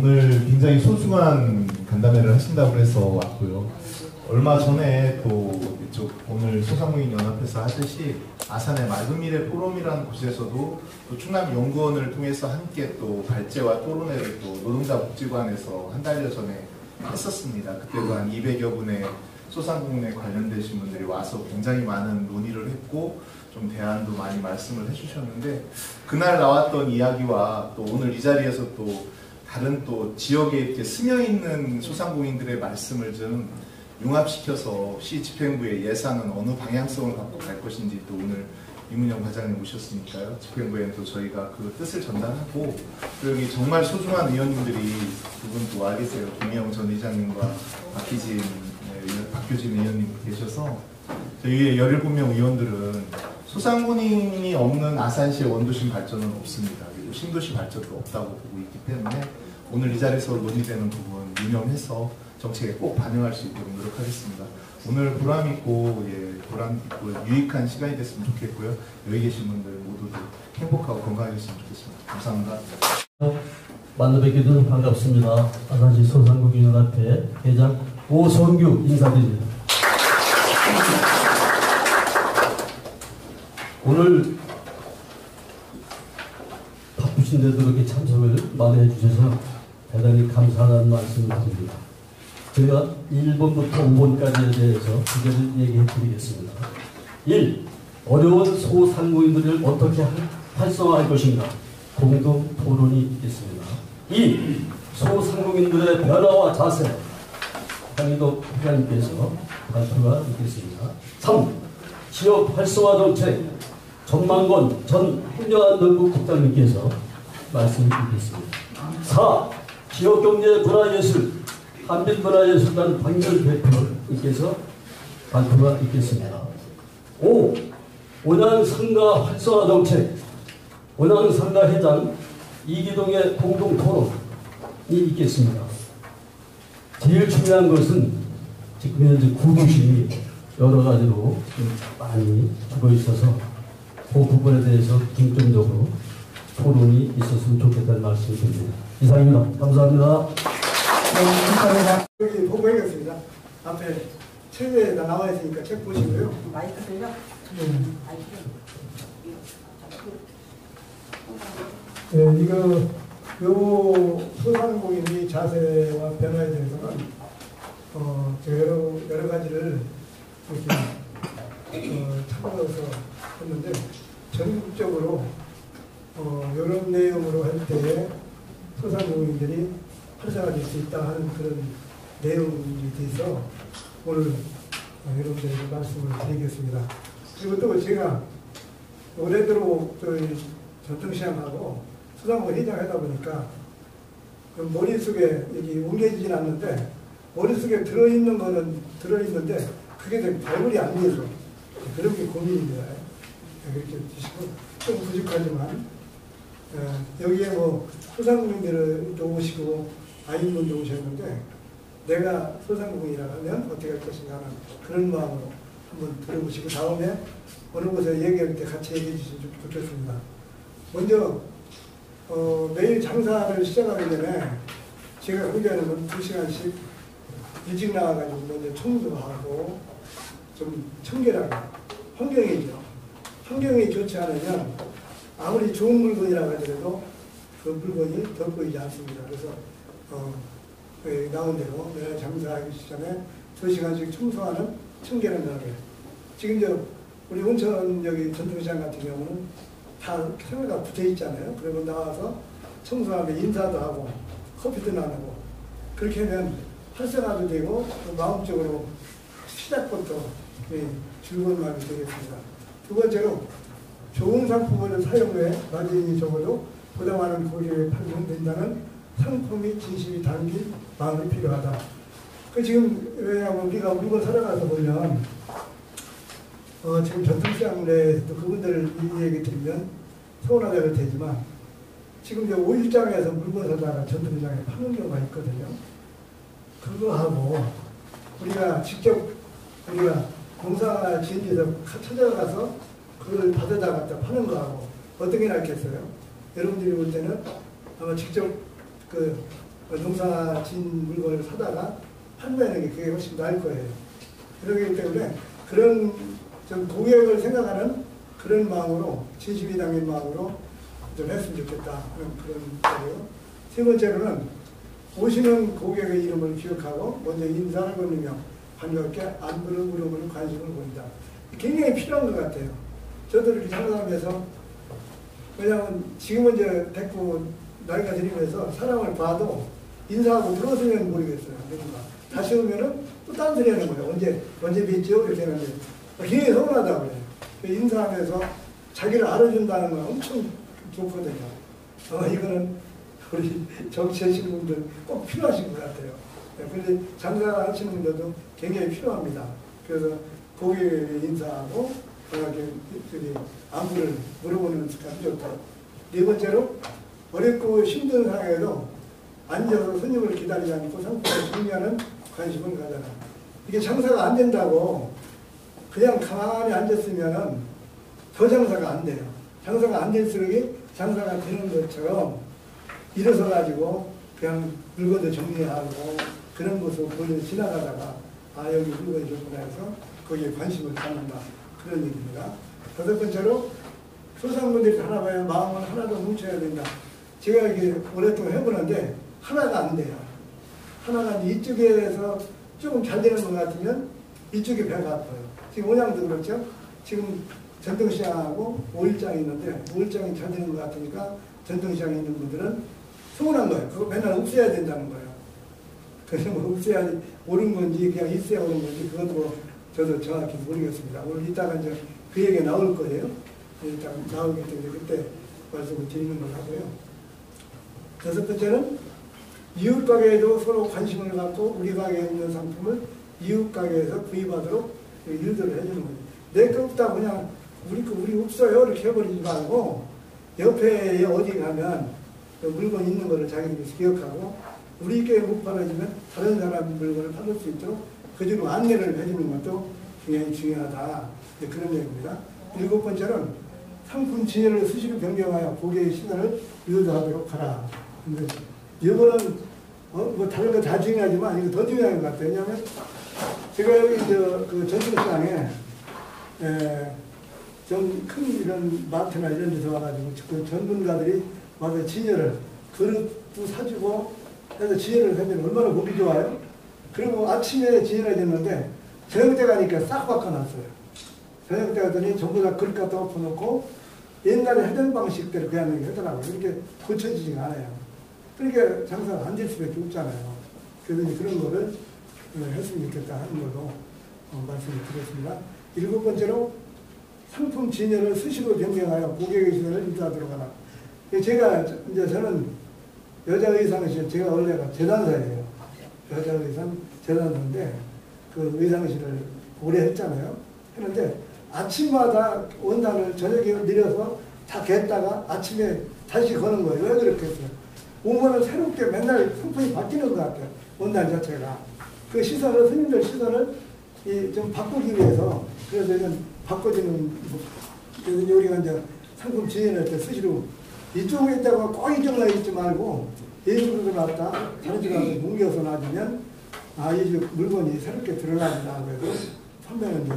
오늘 굉장히 소중한 간담회를 하신다고 해서 왔고요. 얼마 전에 또 이쪽 오늘 소상공인연합에서 하듯이 아산의 맑은 미래 포럼이라는 곳에서도 또 충남연구원을 통해서 함께 또 발제와 토론회를 또 노동자 복지관에서 한 달여 전에 했었습니다. 그때도 한 200여 분의 소상공인에 관련되신 분들이 와서 굉장히 많은 논의를 했고 좀 대안도 많이 말씀을 해주셨는데, 그날 나왔던 이야기와 또 오늘 이 자리에서 또 다른 또 지역에 이렇게 스며있는 소상공인들의 말씀을 좀 융합시켜서 시 집행부의 예산은 어느 방향성을 갖고 갈 것인지 또 오늘 이문영 과장님 오셨으니까요. 집행부에는 또 저희가 그 뜻을 전달하고, 또 여기 정말 소중한 의원님들이 두 분 또 와 계세요. 김희영 전 의장님과 박규진 의원님 계셔서 저희의 17명 의원들은 소상공인이 없는 아산시의 원도심 발전은 없습니다. 그리고 신도시 발전도 없다고 보고 있기 때문에 오늘 이 자리에서 논의되는 부분 유념해서 정책에 꼭 반영할 수 있도록 노력하겠습니다. 오늘 보람있고 유익한 시간이 됐으면 좋겠고요. 여기 계신 분들 모두도 행복하고 건강하셨으면 좋겠습니다. 감사합니다. 만나 뵙게 되어서 반갑습니다. 아산시 소상공인연합회 회장 오성규 인사드립니다. 오늘 바쁘신데도 이렇게 참석을 많이 해주셔서 대단히 감사하다는 말씀을 드립니다. 제가 1번부터 5번까지에 대해서 주제를 얘기해 드리겠습니다. 1. 어려운 소상공인들을 어떻게 활성화할 것인가, 공동 토론이 있겠습니다. 2. 소상공인들의 변화와 자세, 황희도 회장님께서 발표가 있겠습니다. 3. 지역 활성화 정책, 전만권 전 행정안전부 국장님께서 말씀을 드리겠습니다. 4. 지역경제 문화예술, 한빛문화예술단 박열 대표님께서 발표가 있겠습니다. 5. 온양상가 활성화 정책, 온양상가 회장 이기동의 공동 토론이 있겠습니다. 제일 중요한 것은 지금 현재 구도심이 여러 가지로 좀 많이 죽어 있어서 그 부분에 대해서 중점적으로 토론이 있었으면 좋겠다는 말씀을 드립니다. 이상입니다. 감사합니다. 감사합니다. 여기 보고하겠습니다. 앞에 책에다 나와 있으니까 책 보시고요. 마이크 들려? 네, 요 소상공인의 자세와 변화에 대해서는 제가 여러 가지를 이렇게 참고해서 했는데, 전국적으로 이런 내용으로 할 때 소상공인들이 활성화될 수 있다 하는 그런 내용이 돼서 오늘 여러분들에게 말씀을 드리겠습니다. 그리고 또 제가 올해대로 전통시장하고 소상공인 회장 하다 보니까 그 머릿속에 여기 옮겨지진 않는데, 머릿속에 들어있는 거는 들어있는데 그게 되게 발굴이 안 돼서 그런 게 고민입니다. 그렇게 드시고 좀 부족하지만 여기에 뭐 소상공인들도 오시고 아인분도 오셨는데, 내가 소상공인이라면 어떻게 할 것인가 하는 그런 마음으로 한번 들어보시고 다음에 어느 곳에 얘기할 때 같이 얘기해 주시면 좋겠습니다. 먼저 매일 장사를 시작하기 전에 제가 흥겨하는 건 2시간씩 일찍 나와가지고 먼저 청소하고 좀 청결하고, 환경이죠. 환경이 좋지 않으면 아무리 좋은 물건이라고 하더라도 그 물건이 돋보이지 않습니다. 그래서 나온 대로 내가 장사하기 전에 2시간씩 청소하는 청결한 날에, 지금 우리 온천 여기 전통시장 같은 경우는 다 카메라가 붙어 있잖아요. 그리고 나와서 청소하면 인사도 하고 커피도 나누고, 그렇게 하면 활성화도 되고 마음적으로 시작부터 즐거운 마음이 되겠습니다. 두 번째로 좋은 상품을 사용해 마진이 적어도 보다 많은 고객에 팔면 된다는 상품이 진심이 담긴 마음이 필요하다. 지금 왜냐하면 우리가 물건 사러 가서 보면 지금 전통시장 내에서도 그분들 이 얘기 드리면 서운하다고 되지만, 지금 이제 오일장에서 물건 사다가 전통시장에 파는 경우가 있거든요. 그거하고 우리가 직접 공사 지은 데서 찾아가서 그걸 받아다 갖다 파는 거하고 어떤 게 낫겠어요? 여러분들이 볼 때는 아마 직접 농사 진 물건을 사다가 판매하는 게 그게 훨씬 나을 거예요. 그렇기 때문에 그런 좀 고객을 생각하는 그런 마음으로 진심이 담긴 마음으로 좀 했으면 좋겠다 하는 그런 거고요. 세 번째로는 오시는 고객의 이름을 기억하고 먼저 인사를 건네며 반갑게 안부를 물어보는 관심을 보인다. 굉장히 필요한 것 같아요. 저도 이렇게 살아가면서 왜냐하면 지금은 이제 됐고 나이가 들이면서 사람을 봐도 인사하고 들어서면 모르겠어요. 그러니까 다시 오면은 또 딴 소리 하는 거예요. 언제 뵙죠? 이렇게 하는데 굉장히 서운하다고 그래요. 인사하면서 자기를 알아준다는 건 엄청 좋거든요. 이거는 우리 정치하시는 분들 꼭 필요하신 것 같아요. 그런데 장사하시는 분들도 굉장히 필요합니다. 그래서 고객에게 인사하고 안부를 물어보는 습관이 좋다. 네 번째로 어렵고 힘든 상황에도 앉아서 손님을 기다리지 않고 상품을 정리하는 관심을 가져라. 이게 장사가 안 된다고 그냥 가만히 앉았으면 더 장사가 안 돼요. 장사가 안 될수록 장사가 되는 것처럼 일어서 가지고 그냥 물건도 정리하고 그런 모습을 보여 지나가다가 아 여기 물건이 좋구나 해서 거기에 관심을 갖는다. 그런 얘기입니다. 다섯 번째로 소상분들이 하나 봐야 마음을 하나도 뭉쳐야 된다. 제가 이게 오랫동안 해보는데 하나가 안 돼요. 하나가 이쪽에서 조금 잘 되는 것 같으면 이쪽에 배가 아파요. 지금 온양도 그렇죠. 지금 전통시장하고 5일장이 있는데 5일장이 잘 되는 것 같으니까 전통시장에 있는 분들은 서운한 거예요. 그거 맨날 없애야 된다는 거예요. 그래서 뭐 없애야 옳은 건지 그냥 있어야 옳은 건지 그것도 뭐 저도 정확히 모르겠습니다. 오늘 이따가 이제 그 얘기가 나올 거예요. 이따 나오기 때문에 그때 말씀을 드리는 걸 하고요. 여섯 번째는 이웃 가게에도 서로 관심을 갖고 우리 가게에 있는 상품을 이웃 가게에서 구입하도록 일들을 해주는 거예요. 내 거 없다 그냥 우리 없어요 이렇게 해버리지 말고 옆에 어디 가면 물건 있는 거를 자기들이 기억하고 우리께 못 팔아주면 다른 사람 물건을 팔을 수 있도록 그대로 안내를 해주는 것도 굉장히 중요하다. 그런 얘기입니다. 일곱 번째는 상품 진열을 수시로 변경하여 고객의 시선을 유도하도록 하라. 근데 이거는 뭐 다른 거 다 중요하지만 이거 더 중요한 것 같아요. 왜냐하면 제가 여기 그 전통시장에 좀 큰 이런 마트나 이런 데서 와가지고 그 전문가들이 와서 진열을 그릇도 사주고 해서 진열을 하면 얼마나 보기 좋아요? 그리고 아침에 진열해야 됐는데 저녁 때 가니까 싹 바꿔놨어요. 저녁 때 가더니 전부 다 그릇 갖다 엎어놓고 옛날에 하던 방식대로 그냥 하더라고요. 이렇게 고쳐지지가 않아요. 그러니까 장사가 안 될 수밖에 없잖아요. 그래서 그런 거를 했으면 좋겠다 하는 걸로 말씀을 드렸습니다. 일곱 번째로 상품 진열을 수시로 변경하여 고객의 시선을 유도하도록 하라. 제가 이제 저는 여자 의상실 제가 원래가 재단사예요. 여자 의상 재단사인데 그 의상실을 오래 했잖아요. 했는데 아침마다 원단을 저녁에 내려서 다 겠다가 아침에 다시 거는 거예요. 왜 그렇게 했어요? 오면은 새롭게 맨날 상품이 바뀌는 것 같아요. 원단 자체가. 그 시선을, 손님들 시선을 좀 바꾸기 위해서, 그래서 이런 바꿔주는, 그래서 우리가 이제 상품 진열할 때 수시로 이쪽에 있다가 꼭 이쪽으로 있지 말고, 이쪽으로 놨다, 다른 데 가서 옮겨서 놔주면, 아, 이 물건이 새롭게 드러난다. 그래서 판매는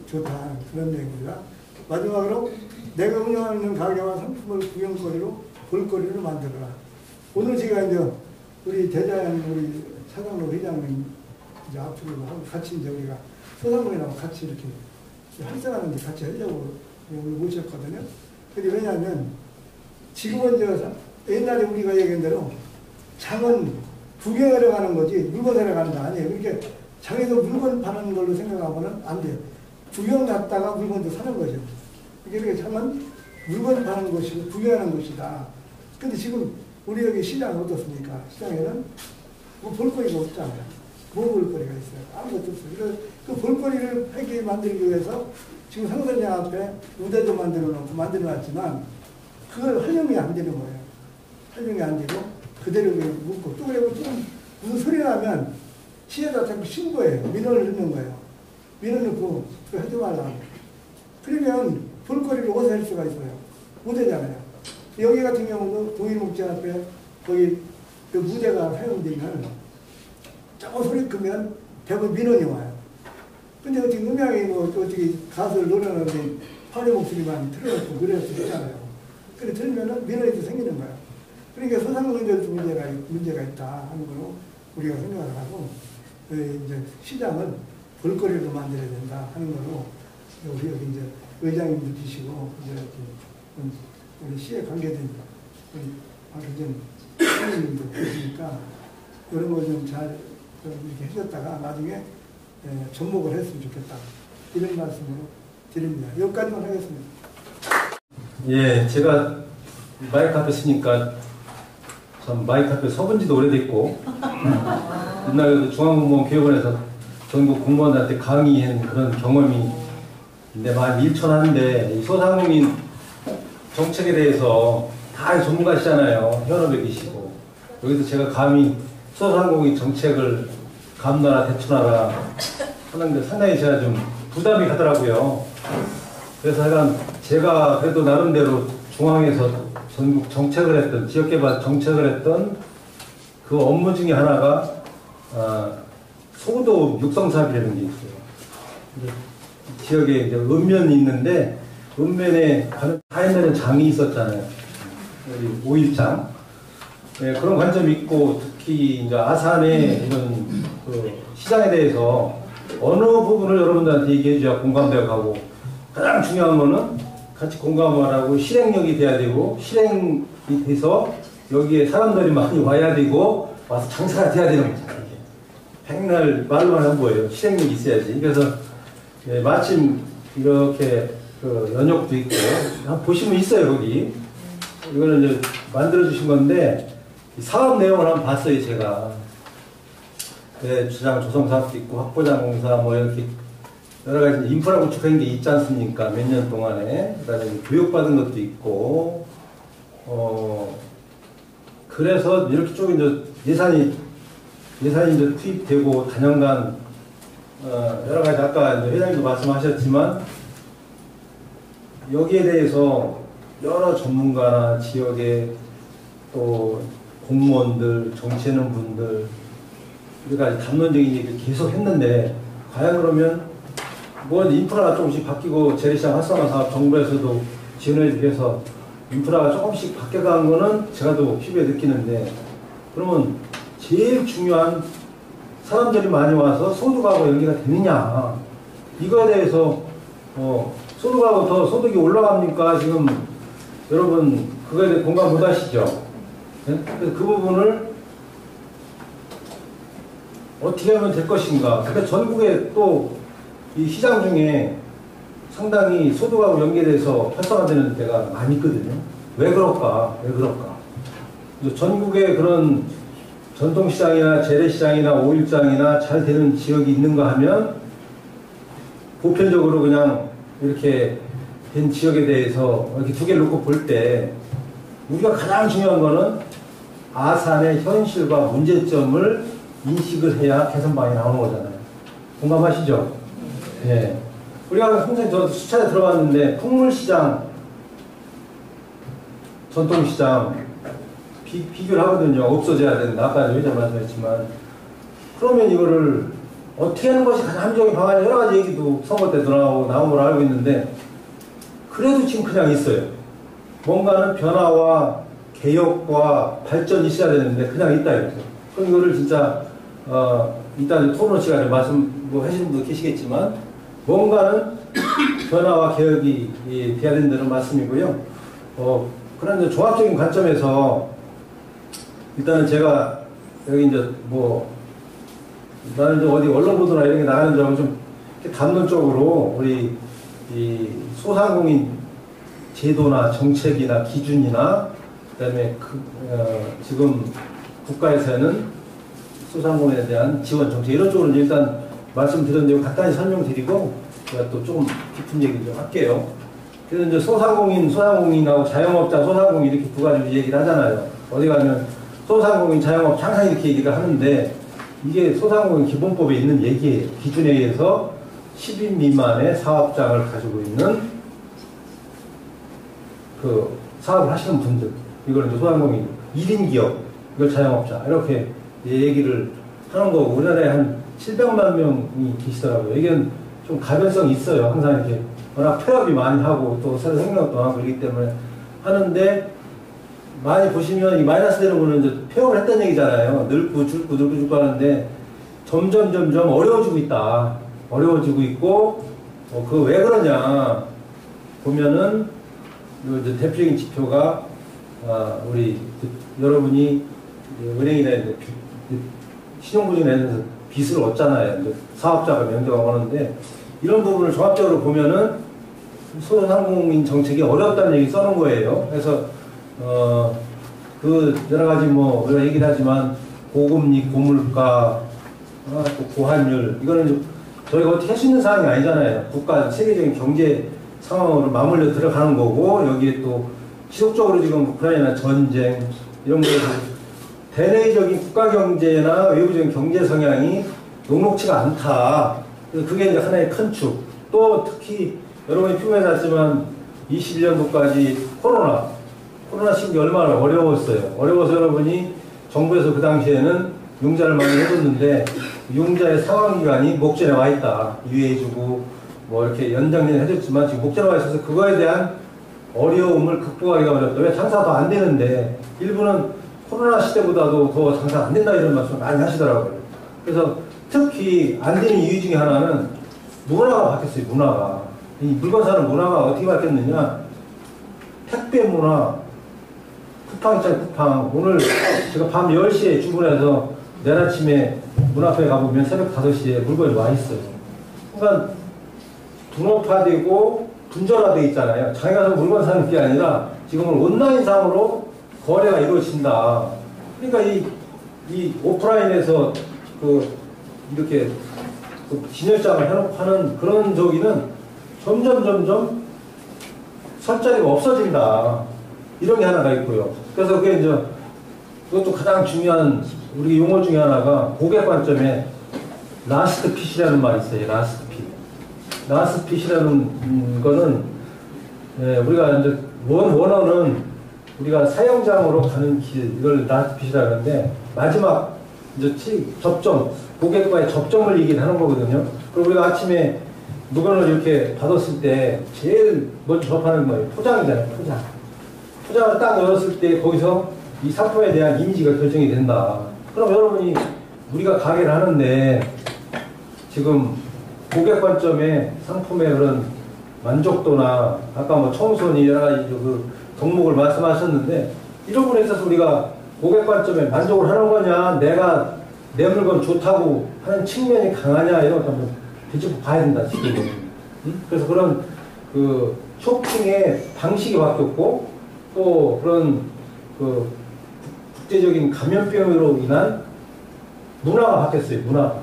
좋다. 그런 얘기입니다. 마지막으로 내가 운영하는 가게와 상품을 구경거리로, 볼거리로 만들어라. 오늘 제가 이제 우리 대장, 우리 차장로 회장님 이제 앞으로 하고 같이 이제 우리가 소상공인하고 같이 이렇게 활성화하는 데 같이 하려고 오늘 모셨거든요. 근데 왜냐하면 지금은 이제 옛날에 우리가 얘기한 대로 장은 구경하러 가는 거지 물건 사러 가는 거 아니에요. 그러니까 장에서 물건 파는 걸로 생각하고는 안 돼요. 구경 갔다가 물건도 사는 거죠. 그러니까 장은 물건 파는 곳이고 구경하는 곳이다. 근데 지금 우리 여기 시장은 어떻습니까? 시장에는 뭐 볼거리가 없잖아요. 뭐 볼거리가 있어요? 아무것도 없어요. 그래서 그 볼거리를 하게 만들기 위해서 지금 상선장 앞에 무대도 만들어 놓고 만들어 놨지만 그걸 활용이 안 되는 거예요. 활용이 안 되고 그대로 묻고 또 그리고 좀 무슨 소리 나면 시에다 자꾸 신고해요. 민원을 넣는 거예요. 민원 넣고 그거 하지 말라고. 그러면 볼거리를 어디서 할 수가 있어요? 못 하잖아요. 여기 같은 경우도 동일목장 앞에 거기 그 무대가 사용되면 조금 소리 크면 대부분 민원이 와요. 근데 어떻게 음향이 뭐 어떻게 가수를 노래하는데 파리 목소리만 틀어놓고 그럴 수 있잖아요. 그래 들으면은 민원이 생기는 거예요. 그러니까 소상공인들도 문제가 있다 하는 거로 우리가 생각을 하고 이제 시장을 볼거리로 만들어야 된다 하는 거로 우리 여기 이제 의장님도 계시고 이제 우리 시에 관계된 우리 박희전 선생님도 계시니까 이런 거 좀 잘 이렇게 해줬다가 나중에 접목을 했으면 좋겠다 이런 말씀으로 드립니다. 여기까지만 하겠습니다. 예, 제가 마이크 앞에 쓰니까 참 마이크 앞에 서본 지도 오래됐고 옛날에도 중앙공무원교육원에서 전국 공무원들한테 강의한 그런 경험이 근데 많이 일천한데 이 소상공인 정책에 대해서 다 전문가시잖아요. 현업에 계시고 여기서 제가 감히 소상공인 정책을 감나라 대처나라 하는데 상당히 제가 좀 부담이 가더라고요. 그래서 하여간 제가 그래도 나름대로 중앙에서 전국 정책을 했던 지역개발 정책을 했던 그 업무 중에 하나가 소도 육성사업이라는 게 있어요. 지역에 이제 읍면이 있는데 읍면에 하얀면에 장이 있었잖아요. 우리 5일장. 네, 그런 관점이 있고 특히 이제 아산의 이런 그 시장에 대해서 어느 부분을 여러분들한테 얘기해 줘야 공감되어 가고 가장 중요한 거는 같이 공감을 하고 실행력이 돼야 되고 실행이 돼서 여기에 사람들이 많이 와야 되고 와서 장사가 돼야 되는 거잖아요. 백날 말로만 한 거예요. 실행력이 있어야지. 그래서 예, 마침 이렇게 그 연역도 있고 한번 보시면 있어요. 거기 이거는 이제 만들어 주신 건데 사업 내용을 한번 봤어요. 제가 네, 주장 조성사업도 있고 확보장공사 뭐 이렇게 여러 가지 인프라 구축한 게 있지 않습니까? 몇 년 동안에 그다음에 교육받은 것도 있고 그래서 이렇게 쭉 이제 예산이 이제 투입되고 단연간 여러 가지 아까 이제 회장님도 말씀하셨지만 여기에 대해서 여러 전문가나 지역의 또 공무원들, 정치하는 분들 우리가 담론적인 얘기를 계속 했는데 과연 그러면 뭐 인프라가 조금씩 바뀌고 재래시장 활성화 사업 정부에서도 지원해주기 위해서 인프라가 조금씩 바뀌어가는 거는 제가 또 피부에 느끼는데 그러면 제일 중요한 사람들이 많이 와서 소득하고 연계가 되느냐 이거에 대해서 소득하고 더 소득이 올라갑니까? 지금 여러분 그거에 대해 공감 못 하시죠? 네? 그래서 그 부분을 어떻게 하면 될 것인가? 그러니까 전국에 또 이 시장 중에 상당히 소득하고 연계돼서 활성화되는 데가 많이 있거든요. 왜 그럴까? 왜 그럴까? 전국에 그런 전통시장이나 재래시장이나 5일장이나 잘 되는 지역이 있는가 하면 보편적으로 그냥 이렇게 된 지역에 대해서 이렇게 두 개를 놓고 볼 때 우리가 가장 중요한 거는 아산의 현실과 문제점을 인식을 해야 개선방이 나오는 거잖아요. 공감하시죠? 예. 우리가 항상 저 수차례 들어봤는데 풍물시장, 전통시장 비교를 하거든요. 없어져야 된다. 아까 회장 말씀했지만 그러면 이거를 어떻게 하는 것이 가장 합리적인 방안이 여러 가지 얘기도 선거 때도 나온 걸 알고 있는데 그래도 지금 그냥 있어요. 뭔가는 변화와 개혁과 발전이 있어야 되는데 그냥 있다 이거죠. 그럼 이거를 진짜 일단 토론 시간에 말씀 뭐 하시는 분도 계시겠지만 뭔가는 변화와 개혁이 돼야 된다는 말씀이고요. 그런 이제 종합적인 관점에서 일단은 제가 여기 이제 뭐 나는 이제 어디 언론 보도나 이런 게 나가는 줄 알고 좀 담론적으로 우리 이 소상공인 제도나 정책이나 기준이나 그다음에 지금 국가에서는 소상공인에 대한 지원 정책 이런 쪽으로 일단 말씀드렸는데 간단히 설명드리고 제가 또 조금 깊은 얘기 좀 할게요. 그래서 이제 소상공인하고 자영업자, 소상공인 이렇게 두 가지 얘기를 하잖아요. 어디 가면 소상공인, 자영업 항상 이렇게 얘기를 하는데 이게 소상공인 기본법에 있는 얘기예요. 기준에 의해서 10인 미만의 사업장을 가지고 있는 그 사업을 하시는 분들 이거는 이제 소상공인 1인 기업 이걸 자영업자 이렇게 얘기를 하는 거고 우리나라에 한 700만 명이 계시더라고요. 이게 좀 가변성이 있어요. 항상 이렇게 워낙 폐업이 많이 하고 또 새로 생각도 하고 그러기 때문에 하는데 많이 보시면 이 마이너스 되는 거는 이제 폐업을 했다는 얘기잖아요. 늙고 죽고 하는데 점점 어려워지고 있다. 어려워지고 있고 그 왜 그러냐 보면은 이제 대표적인 지표가 우리 여러분이 은행이나 신용보증 내면서 빚을 얻잖아요. 이제 사업자가 면도가 오는데 이런 부분을 종합적으로 보면은 소상공인 정책이 어렵다는 얘기 써놓은 거예요. 그래서 그 여러 가지 뭐 우리가 얘기를 하지만 고금리, 고물가, 또 고환율 이거는 저희가 어떻게 할 수 있는 상황이 아니잖아요. 국가 세계적인 경제 상황으로 맞물려 들어가는 거고 여기에 또 지속적으로 지금 우크라이나 전쟁 이런 거에서 대내적인 국가 경제나 외부적인 경제 성향이 녹록치가 않다. 그게 이제 하나의 큰 축. 또 특히 여러분이 표면에 났지만 21년도까지 코로나 시국이 얼마나 어려웠어요. 어려워서 여러분이 정부에서 그 당시에는 융자를 많이 해줬는데 융자의 상환기간이 목전에 와 있다. 유예해주고 뭐 이렇게 연장을 해줬지만 지금 목전에 와 있어서 그거에 대한 어려움을 극복하기가 어렵다. 왜 장사가 안 되는데 일부는 코로나 시대보다도 더 장사가 안 된다 이런 말씀을 많이 하시더라고요. 그래서 특히 안 되는 이유 중에 하나는 문화가 바뀌었어요. 문화가. 이 물건 사는 문화가 어떻게 바뀌었느냐. 택배 문화, 쿠팡 있잖아요. 쿠팡. 오늘 제가 밤 10시에 주문해서 내일 아침에 문 앞에 가보면 새벽 5시에 물건이 와 있어요. 그러니까 분업화되고 분절화되어 있잖아요. 장에 가서 물건 사는 게 아니라 지금은 온라인상으로 거래가 이루어진다. 그러니까 이 오프라인에서 이렇게 진열장을 해놓고 하는 그런 저기는 점점 설 자리가 없어진다. 이런 게 하나가 있고요. 그래서 그게 이제 그것도 가장 중요한 우리 용어 중에 하나가 고객 관점에 라스트 핏이라는 말이 있어요. 라스트 핏. 라스트 핏이라는 거는 우리가 이제 원어는 우리가 사용장으로 가는 길 이걸 라스트 핏이라 하는데 마지막 이제 접점 고객과의 접점을 얘기를 하는 거거든요. 그리고 우리가 아침에 물건을 이렇게 받았을 때 제일 먼저 접하는 거예요. 포장이잖아요. 포장을 딱 열었을 때 거기서 이 상품에 대한 이미지가 결정이 된다. 그럼 여러분이 우리가 가게를 하는데 지금 고객 관점에 상품의 그런 만족도나 아까 뭐 청소니 여러 가지 그 덕목을 말씀하셨는데 이런 부분에 있어서 우리가 고객 관점에 만족을 하는 거냐 내가 내 물건 좋다고 하는 측면이 강하냐 이런 것도 한번 뒤집어 봐야 된다 지금. 그래서 그런 그 쇼핑의 방식이 바뀌었고 또 그런 그 국제적인 감염병으로 인한 문화가 바뀌었어요. 문화.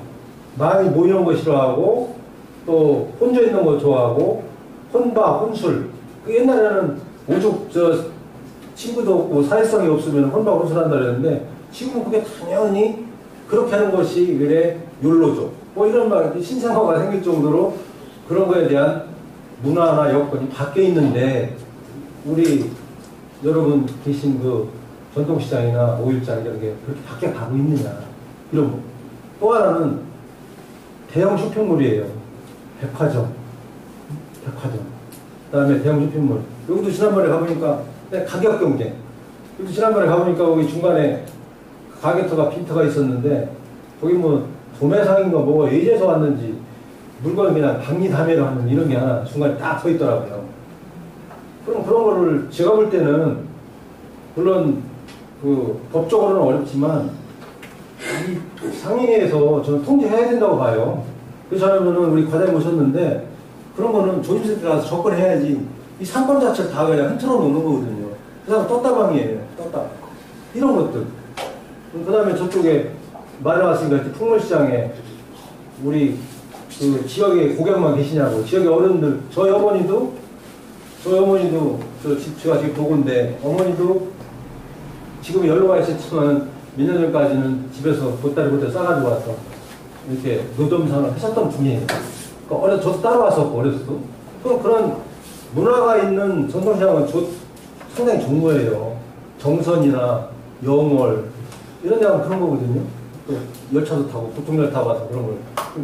많이 모이는 거 싫어하고 또 혼자 있는 거 좋아하고 혼밥, 혼술. 그 옛날에는 오죽 친구도 없고 사회성이 없으면 혼밥, 혼술 한다 그랬는데 지금은 그게 당연히 그렇게 하는 것이 왜 욜로죠. 뭐 이런 말, 신상화가 생길 정도로 그런 거에 대한 문화나 여건이 바뀌어 있는데 우리 여러분 계신 그 전통시장이나 오일장 이런 게 그렇게 바뀌어 가고 있느냐 이런 거. 또 하나는 대형 쇼핑몰이에요. 백화점. 그 다음에 대형 쇼핑몰. 여기도 지난번에 가보니까 가격 경쟁. 여기도 지난번에 가보니까 거기 중간에 가게터가 빈터가 있었는데 거기 뭐 도매상인가 뭐 예제에서 왔는지 물건을 그냥 박리담회로 하는 이런 게 하나 중간에 딱 서 있더라고요. 그럼 그런 거를 제가 볼 때는 물론 그 법적으로는 어렵지만 이 상인회에서 저는 통제해야 된다고 봐요. 그래서 저는 우리 과장님 오셨는데 그런 거는 조심스럽게 가서 접근해야지 이 상권 자체를 다 그냥 흔들어 놓는 거거든요. 그 사람 떴다방이에요. 떴다. 이런 것들. 그 다음에 저쪽에 말해 왔으니까 풍물시장에 우리 그 지역에 고객만 계시냐고. 지역의 어른들, 저희 어머니도 제가 지금 보건데 어머니도 지금 연로가 있었지만 몇 년 전까지는 집에서 보따리 싸가지고 와서 이렇게 노점상을 하셨던 분이에요. 그러니까 저도 따라왔었고 어렸어도. 그럼 그런 문화가 있는 전통시장은 상당히 좋은 거예요. 정선이나 영월 이런 데 가면 그런 거거든요. 또 열차도 타고 보통열 타고 와서 그런 걸.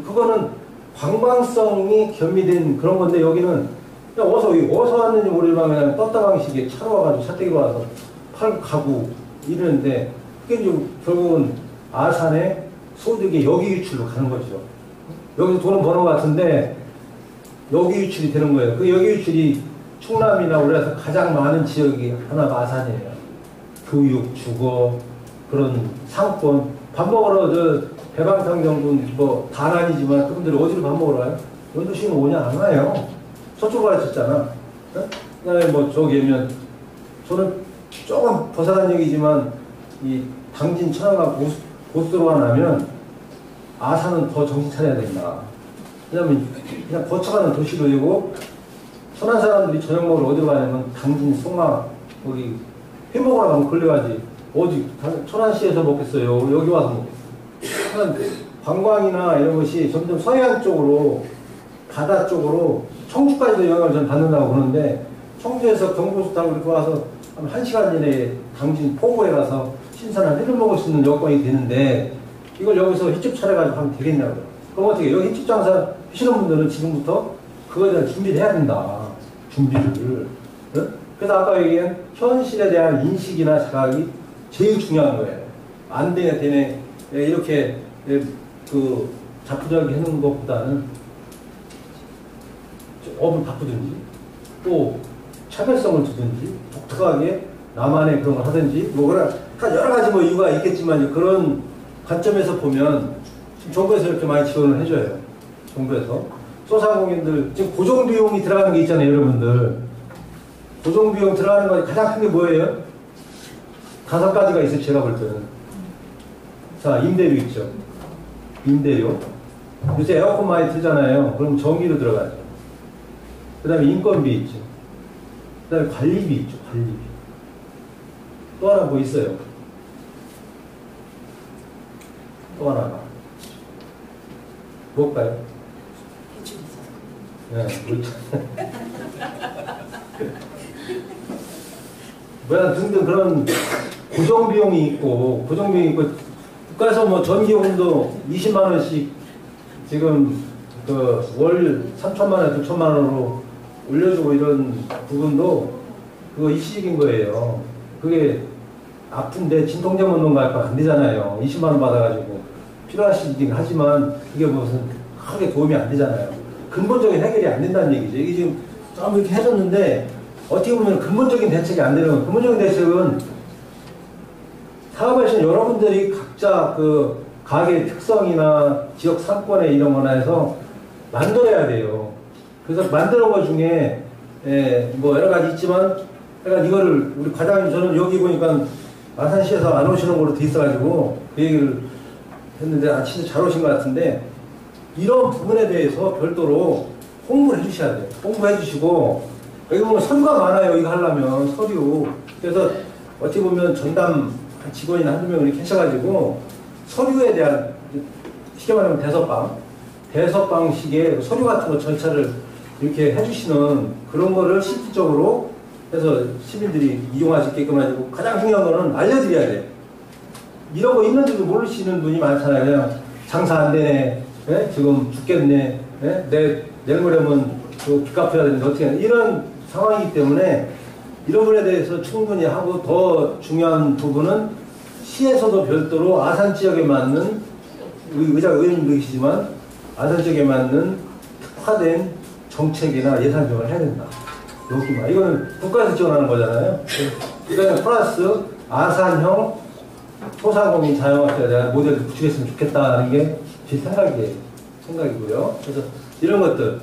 그거는 관광성이 겸비된 그런 건데 여기는 그냥 어디서 왔는지 모르지만 그냥 떴다 방식에 차로 와가지고 차떼기로 와서 팔고 가고 이러는데 그게 이제 결국은 아산의 소득의 여기 유출로 가는 거죠. 여기서 돈은 버는 것 같은데 여기 유출이 되는 거예요. 그 여기 유출이 충남이나 우리나라에서 가장 많은 지역이 하나가 아산이에요. 교육, 주거, 그런 상권. 밥 먹으러 대방탕 정도는 뭐 다난이지만 그분들이 어디로 밥 먹으러 가요? 연도시는 오냐 안 와요. 서쪽으로 가르쳤잖아. 그다음에 뭐 저기면 저는 조금 벗어난 얘기지만 이 당진 천안가 고속도로가 나면 아산은 더 정신 차려야 된다. 왜냐면 그냥 거쳐가는 도시로 되고 천안 사람들이 저녁 먹으러 어디로 가냐면 당진 송화 거기 회 먹으러 가면 걸려가지. 어디 천안시에서 먹겠어요. 여기 와서 먹겠어요. 관광이나 이런 것이 점점 서해안 쪽으로 바다 쪽으로 청주까지도 영향을 좀 받는다고 보는데 청주에서 경부고속 타고 이렇게 와서 한 1시간 이내에 당진 포구에 가서 신선한 회를 먹을 수 있는 여건이 되는데 이걸 여기서 횟집 차려가지고 하면 되겠냐고요. 그럼 어떻게 여기 횟집 장사 하시는 분들은 지금부터 그거에 대한 준비를 해야 된다. 준비를. 그래서 아까 얘기한 현실에 대한 인식이나 자각이 제일 중요한 거예요. 안 되네, 되네. 이렇게 그 자꾸자기 해놓은 것보다는 업을 바꾸든지 또 차별성을 두든지 독특하게 나만의 그런 걸 하든지 뭐 그런 여러 가지 뭐 이유가 있겠지만 그런 관점에서 보면 지금 정부에서 이렇게 많이 지원을 해줘요. 정부에서 소상공인들 지금 고정 비용이 들어가는 게 있잖아요, 여러분들. 고정 비용 들어가는 거 가장 큰 게 뭐예요? 5가지가 있어요, 제가 볼 때는. 자, 임대료 있죠. 임대료. 요새 에어컨 많이 틀잖아요. 그럼 전기료 들어가죠. 그 다음에 인건비 있죠. 그 다음에 관리비 있죠, 관리비. 또 하나 뭐 있어요? 또 하나가. 뭘까요? 네, 그렇죠. 뭐야 등등 그런 고정비용이 있고, 국가에서 뭐 전기요금도 20만원씩 지금 그 월 3천만원, 2천만원으로 올려주고 이런 부분도 그거 일시적인 거예요. 그게 아픈데 진통제 먹는 거 할 거 안 되잖아요. 20만원 받아가지고 필요하시긴 하지만 그게 무슨 크게 도움이 안 되잖아요. 근본적인 해결이 안 된다는 얘기죠. 이게 지금 좀 이렇게 해줬는데 어떻게 보면 근본적인 대책이 안 되는 거예요. 근본적인 대책은 사업하시는 여러분들이 각자 그 가게의 특성이나 지역 상권에 이런 거나 해서 만들어야 돼요. 그래서 만드는 것 중에 뭐 여러 가지 있지만 그러니까 이거를 우리 과장님 저는 여기 보니까 아산시에서 안 오시는 걸로 돼 있어가지고 그 얘기를 했는데 진짜 잘 오신 것 같은데 이런 부분에 대해서 별도로 홍보를 해주셔야 돼요. 홍보해 주시고 여기 보면 서류가 많아요. 이거 하려면 서류. 그래서 어떻게 보면 전담 직원이나 한두 명을 이렇게 하셔가지고 서류에 대한 쉽게 말하면 대서방식의 서류 같은 거 절차를 이렇게 해주시는 그런 거를 실질적으로 해서 시민들이 이용할 수 있게끔 해주고 가장 중요한 거는 알려드려야 돼요. 이런 거 있는지도 모르시는 분이 많잖아요. 그냥 장사 안 되네. 네? 지금 죽겠네. 네? 내일 모레면 빚 갚아야 되는데 어떻게 하냐. 이런 상황이기 때문에 이런 부분에 대해서 충분히 하고 더 중요한 부분은 시에서도 별도로 아산 지역에 맞는 의원님도 계시지만 아산 지역에 맞는 특화된 정책이나 예산 지원을 해야 된다. 여기만. 이거는 국가에서 지원하는 거잖아요. 그러니까 플러스 아산형 소상공인 자영업자에 대한 모델을 구축했으면 좋겠다는 게 제 생각이고요. 그래서 이런 것들.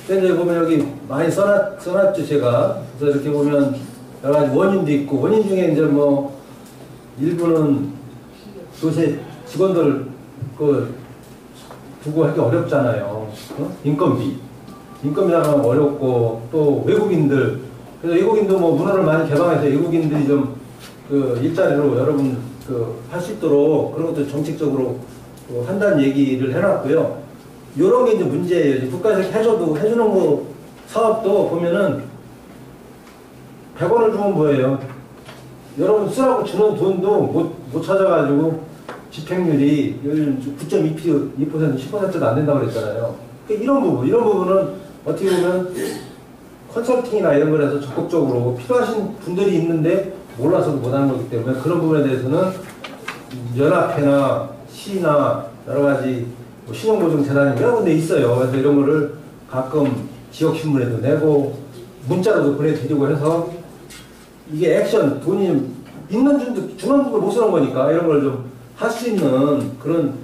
이제 보면 여기 많이 써놨죠, 제가. 그래서 이렇게 보면 여러 가지 원인도 있고, 원인 중에 이제 뭐, 일부는 요새 직원들 두고 하기 어렵잖아요. 인건비 나가면 어렵고, 또 외국인들. 그래서 외국인도 뭐 문화를 많이 개방해서 외국인들이 좀 일자리로 여러분 할 수 있도록 그런 것도 정책적으로 한다는 얘기를 해놨고요. 요런 게 이제 문제예요. 국가에서 해주는 거 사업도 보면은 100원을 주면 뭐예요? 여러분 쓰라고 주는 돈도 못 찾아가지고 집행률이 9.2%, 10%도 안 된다고 그랬잖아요. 그러니까 이런 부분은 어떻게 보면 컨설팅이나 이런 거에서 적극적으로 필요하신 분들이 있는데 몰라서도 못하는 거기 때문에 그런 부분에 대해서는 연합회나 시나 여러 가지 뭐 신용보증재단이 여러 군데 있어요. 그래서 이런 거를 가끔 지역신문에도 내고 문자로도 보내드리고 해서 이게 액션, 돈이 있는 줄도 주는 걸 못 쓰는 거니까 이런 걸 좀 할 수 있는 그런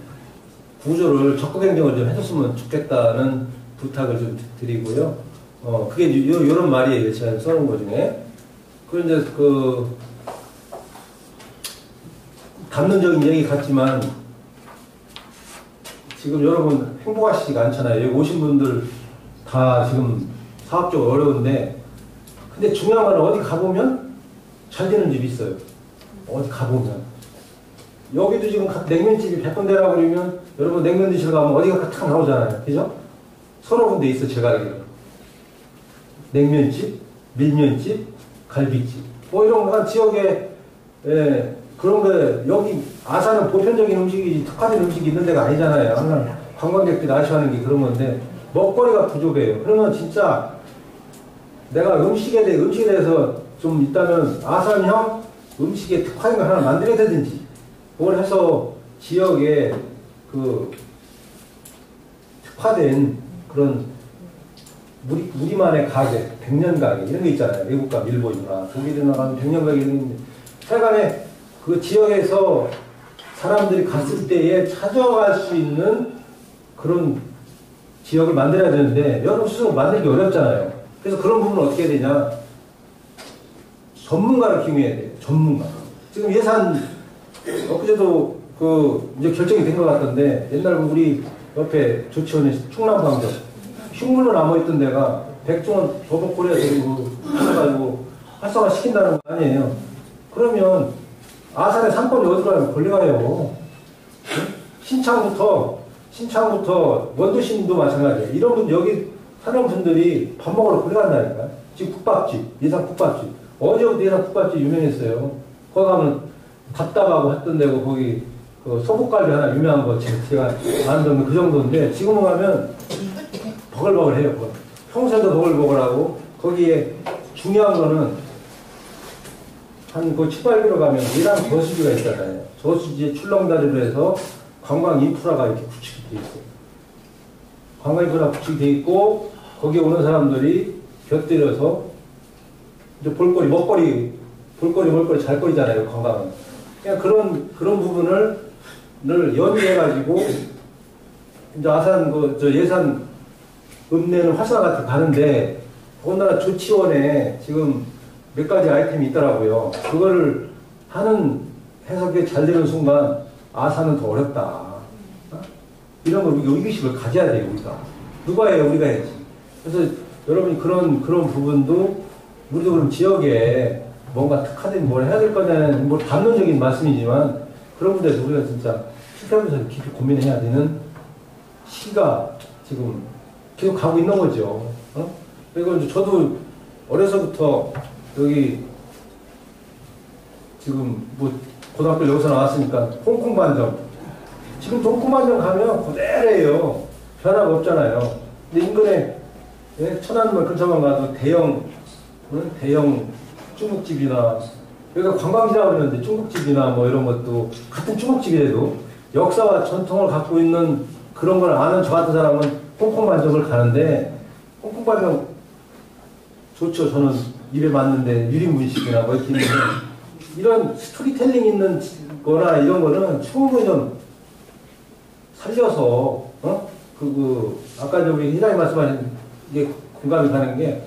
구조를 적극 행정을 좀 해줬으면 좋겠다는 부탁을 좀 드리고요. 그게 이런 말이에요. 제가 써놓은 거 중에. 그 이제 감론적인 얘기 같지만 지금 여러분 행복하시지가 않잖아요. 여기 오신 분들 다 지금 사업적으로 어려운데 근데 중요한 건 어디 가보면 잘 되는 집이 있어요. 어디 가보면. 여기도 지금 냉면집이 100군데라고 그러면 여러분 냉면 드시러 가면 어디가 탁 나오잖아요. 그죠? 서너 군데 있어 제가 알기로. 냉면집, 밀면집, 갈비집 뭐 이런 거가 지역에 그런 게 여기 아산은 보편적인 음식이 특화된 음식이 있는 데가 아니잖아요. 항상 관광객들이 아쉬워하는 게 그런 건데 먹거리가 부족해요. 그러면 진짜 내가 음식에 대해서 좀 있다면 아산형 음식의 특화인 거 하나 만들어야 되든지 뭘 해서 지역에 그 특화된 그런 우리만의 가게, 100년 가게 이런 게 있잖아요. 외국 가면 일본이나 독일이나 가면 100년 가게 이런 게 있는데 하여간에 그 지역에서 사람들이 갔을 때에 찾아갈 수 있는 그런 지역을 만들어야 되는데 여러분 스스로 만들기 어렵잖아요. 그래서 그런 부분은 어떻게 해야 되냐. 전문가를 기용해야 돼요. 전문가. 지금 예산 엊그제도 이제 결정이 된 것 같던데 옛날 우리 옆에 조치원의 충남방정 흉물로 남아있던 데가 백종원 조목고리에 데리고 해가지고 활성화 시킨다는 거 아니에요. 그러면 아산의 상권이 어디로 가면 걸려가요. 신창부터 원도심도 마찬가지예요. 이런 분 여기 사는 분들이 밥 먹으러 걸려간다니까. 지금 국밥집, 예산 국밥집. 어제부터 예산 국밥집 유명했어요. 거기 가면 답답하고 했던 데고 거기 그 소국갈비 하나 유명한 거 제가 아는 정도 그 정도인데 지금은 가면 버글버글해요. 평소에도 버글버글하고 거기에 중요한 거는 한 그 7, 8km 가면 이랑 저수지가 있잖아요. 저수지에 출렁다리로 해서 관광 인프라가 이렇게 구축이 돼 있어요. 관광 인프라가 구축이 돼 있고 거기에 오는 사람들이 곁들여서 이제 먹거리 잘거리잖아요. 관광은. 그냥 그런 부분을 연계해가지고 이제 아산 예산 읍내는 활성화 같은 가는데 더군다나 조치원에 지금 몇 가지 아이템이 있더라고요. 그거를 해석이 잘 되는 순간 아산은 더 어렵다. 이런 걸 우리가 의식을 가져야 돼요. 누가 해요? 우리가 해야지. 그래서 여러분이 그런 부분도 우리도 그럼 지역에 뭔가 특화된 뭘 해야 될 거냐는 뭐 담론적인 말씀이지만 그런 분들에서 우리가 진짜 실패하면서 깊이 고민해야 되는 시기가 지금 계속 가고 있는 거죠. 그리고 이제 저도 어려서부터 여기 지금 뭐 고등학교 여기서 나왔으니까 홍콩 반점 지금 홍콩 반점 가면 그대로예요. 변화가 없잖아요. 근데 인근에 천안문 근처만 가도 대형 중국집이나 여기가 관광지라고 그러는데 중국집이나 뭐 이런 것도 같은 중국집이라도 역사와 전통을 갖고 있는 그런 걸 아는 저 같은 사람은 홍콩 반점을 가는데 홍콩 반점 좋죠. 저는 입에 맞는데 유림문식이나 뭐 이렇게 있는데 이런 스토리텔링 있는 거나 이런 거는 충분히 좀 살려서 아까 우리 회장님 말씀하신 게 공감이 가는 게